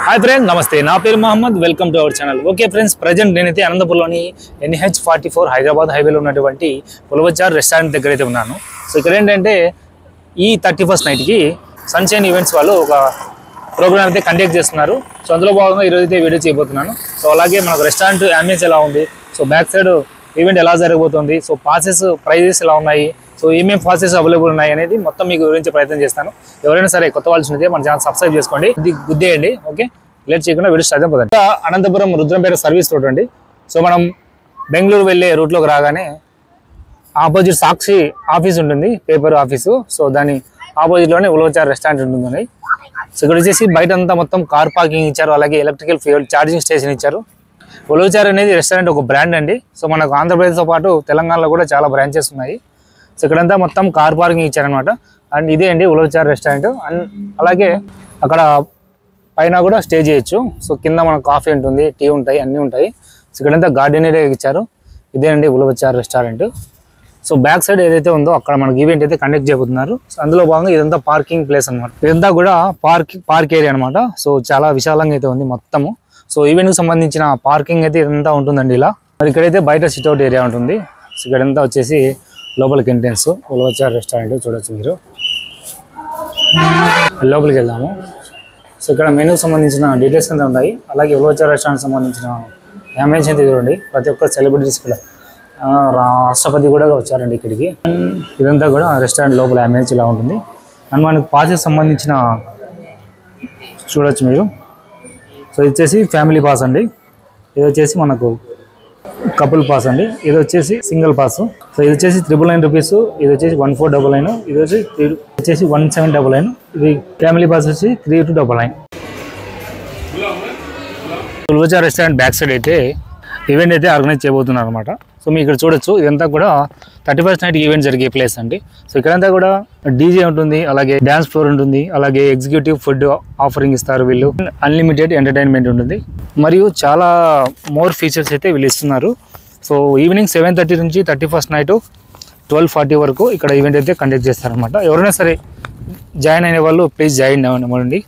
Hi friends, నమస్తే. నా పేరు Mohammed. Welcome to our channel. Okay friends, present నేనైతే అనంతపురంలోని NH44 హైదరాబాద్ హైవేలో ఉన్నటువంటి ఉలవచార్ రెస్టారెంట్ దగ్గర అయితే ఉన్నాను. సో ఇక్కడ ఏంటంటే ఈ 31st నైట్కి సన్షైన్ ఈవెంట్స్ వాళ్ళు ఒక ప్రోగ్రామ్ అయితే కండక్ట్ చేస్తున్నారు. సో అందులో భాగంగా ఈరోజు అయితే వీడియో చేయబోతున్నాను. సో అలాగే మనకు రెస్టారెంట్ అంబియన్స్ ఎలా ఉంది, సో బ్యాక్ సైడ్ ఈవెంట్ ఎలా జరగబోతుంది, సో పాసెస్ ప్రైజెస్ ఎలా ఉన్నాయి, సో ఏమేమి పాసెస్ అవైలబుల్ ఉన్నాయి అనేది మొత్తం మీకు వివరించే ప్రయత్నం చేస్తాను. ఎవరైనా సరే కొత్త వాళ్ళు చూస్తే మన ఛానల్ సబ్స్క్రైబ్ చేసుకోండి, గుద్దేయండి. ఓకే, లేట్ చేయకుండా వీడియో స్టార్ట్ అయిపోతుంది. అనంతపురం రుద్రంపేట సర్వీస్ రోడ్ అండి. సో మనం బెంగళూరు వెళ్ళే రూట్లోకి రాగానే ఆపోజిట్ సాక్షి ఆఫీస్ ఉంటుంది, పేపర్ ఆఫీసు. సో దాని ఆపోజిట్లోనే ఉలవచార్ రెస్టారెంట్ ఉంటుంది. సో ఇక్కడ వచ్చేసి బయట అంతా మొత్తం కార్ పార్కింగ్ ఇచ్చారు, అలాగే ఎలక్ట్రికల్ ఫ్యూయల్ ఛార్జింగ్ స్టేషన్ ఇచ్చారు. ఉలవచార్ అనేది రెస్టారెంట్ ఒక బ్రాండ్ అండి. సో మనకు ఆంధ్రప్రదేశ్తో పాటు తెలంగాణలో కూడా చాలా బ్రాంచెస్ ఉన్నాయి. సో ఇక్కడంతా మొత్తం కార్ పార్కింగ్ ఇచ్చారనమాట. అండ్ ఇదే అండి ఉలవచార్ రెస్టారెంట్. అండ్ అలాగే అక్కడ పైన కూడా స్టే చేయొచ్చు. సో కింద మనకు కాఫీ ఉంటుంది, టీ ఉంటాయి, అన్నీ ఉంటాయి. సో ఇక్కడంతా గార్డెన్ ఏరియా ఇచ్చారు. ఇదే అండి ulavachar restaurant. So back side ఏదైతే ఉందో అక్కడ మనకి ఈవెంట్ అయితే కండక్ట్ చేయబోతున్నారు. సో అందులో భాగంగా ఇదంతా పార్కింగ్ ప్లేస్ అనమాట. ఇదంతా కూడా పార్క్ ఏరియా అనమాట. సో చాలా విశాలంగా అయితే ఉంది మొత్తము. సో ఈవెంట్కి సంబంధించిన పార్కింగ్ అయితే ఇదంతా ఉంటుందండి ఇలా. మరి ఇక్కడైతే బయట సిట్అవుట్ ఏరియా ఉంటుంది. సో ఇక్కడంతా వచ్చేసి లోపలికి ఎంట్రెన్స్ ఉలవచార్ రెస్టారెంట్ చూడొచ్చు మీరు. లోపలికి వెళ్దాము. సో ఇక్కడ మెనూకి సంబంధించిన డీటెయిల్స్ అంతా ఉంటాయి. అలాగే ఉలవచార్ రెస్టారెంట్ సంబంధించిన డ్యామేజ్ అయితే చూడండి. ప్రతి ఒక్క సెలబ్రిటీస్ కూడా రాష్ట్రపతి కూడా వచ్చారండి ఇక్కడికి. ఇదంతా కూడా రెస్టారెంట్ లోపల డ్యామేజ్ ఇలా ఉంటుంది. అండ్ మనకు పాసెస్ సంబంధించిన చూడొచ్చు మీరు. సో ఇది వచ్చేసి ఫ్యామిలీ పాస్ అండి. ఇది వచ్చేసి మనకు కపుల్ పాస్ అండి. ఇది వచ్చేసి సింగిల్ పాస్. సో ఇది వచ్చేసి 999 రూపీస్. ఇది వచ్చేసి 1499. ఇది వచ్చేసి 1799. ఇది ఫ్యామిలీ పాస్ వచ్చి 3299. ఉలవచార్ రెస్టారెంట్ బ్యాక్ సైడ్ అయితే ఈవెంట్ అయితే ఆర్గనైజ్ చేయబోతున్నారు అనమాట. సో మీరు ఇక్కడ చూడొచ్చు, ఇదంతా కూడా 31st నైట్ ఈవెంట్ జరిగే ప్లేస్ అండి. సో ఇక్కడంతా కూడా డీజే ఉంటుంది, అలాగే డ్యాన్స్ ఫ్లోర్ ఉంటుంది, అలాగే ఎగ్జిక్యూటివ్ ఫుడ్ ఆఫరింగ్ ఇస్తారు వీళ్ళు. అన్లిమిటెడ్ ఎంటర్టైన్మెంట్ ఉంటుంది, మరియు చాలా మోర్ ఫీచర్స్ అయితే వీళ్ళు ఇస్తున్నారు. సో ఈవినింగ్ 7:30 నుంచి 31st నైట్ 12:40 వరకు ఇక్కడ ఈవెంట్ అయితే కండక్ట్ చేస్తారనమాట. ఎవరైనా సరే జాయిన్ అయిన వాళ్ళు ప్లీజ్ జాయిన్ అవ్వండి.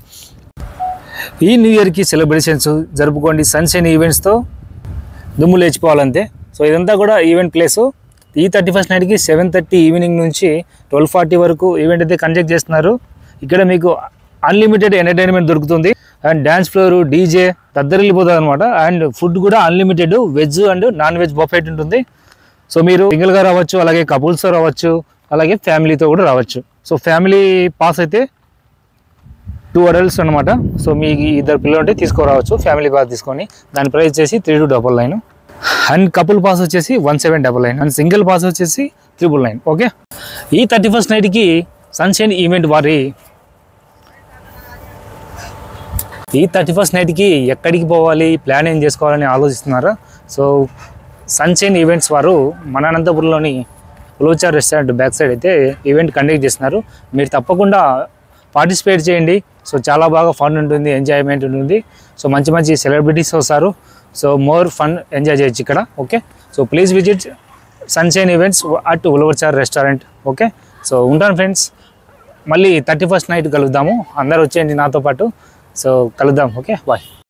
ఈ న్యూ ఇయర్కి సెలబ్రేషన్స్ జరుపుకోండి సన్షైన్ ఈవెంట్స్తో దుమ్ము లేచిపోవాలంతే. సో ఇదంతా కూడా ఈవెంట్ ప్లేసు. ఈ 31st నైట్కి 7:30 ఈవినింగ్ నుంచి 12:40 వరకు ఈవెంట్ అయితే కండక్ట్ చేస్తున్నారు. ఇక్కడ మీకు అన్లిమిటెడ్ ఎంటర్టైన్మెంట్ దొరుకుతుంది. అండ్ డ్యాన్స్ ఫ్లోర్, డీజే దద్దరిల్లిపోతుంది అనమాట. అండ్ ఫుడ్ కూడా unlimited veg and non veg buffet ఉంటుంది. సో మీరు సింగిల్గా రావచ్చు, అలాగే కపుల్స్తో రావచ్చు, అలాగే ఫ్యామిలీతో కూడా రావచ్చు. సో ఫ్యామిలీ పాస్ అయితే 2 adults అనమాట. సో మీకు 2 పిల్లలు ఉంటే తీసుకురావచ్చు ఫ్యామిలీ పాస్ తీసుకొని. దాని ప్రైస్ వచ్చేసి 3299. అండ్ కపుల్ పాస్ వచ్చేసి 1799. అండ్ సింగిల్ పాస్ వచ్చేసి 399. ఓకే, ఈ 31st నైట్కి సన్షైన్ ఈవెంట్ వారి ఈ 31st నైట్కి ఎక్కడికి పోవాలి, ప్లాన్ ఏం చేసుకోవాలని ఆలోచిస్తున్నారా? సో సన్షైన్ ఈవెంట్స్ వారు మన అనంతపురంలోని ఉలవచార్ రెస్టారెంట్ బ్యాక్ సైడ్ అయితే ఈవెంట్ కండక్ట్ చేస్తున్నారు. మీరు తప్పకుండా పార్టిసిపేట్ చేయండి. సో చాలా బాగా ఫన్ ఉంటుంది, ఎంజాయ్మెంట్ ఉంటుంది. సో మంచి మంచి సెలబ్రిటీస్ వస్తారు. సో మోర్ ఫన్ ఎంజాయ్ చేయొచ్చు ఇక్కడ. Okay, so please visit sunshine events at ulavachar restaurant. Okay, so ఉంటాను ఫ్రెండ్స్. మళ్ళీ 31st నైట్ కలుద్దాము. అందరూ వచ్చేయండి నాతో పాటు. సో కలుద్దాం. Okay, bye.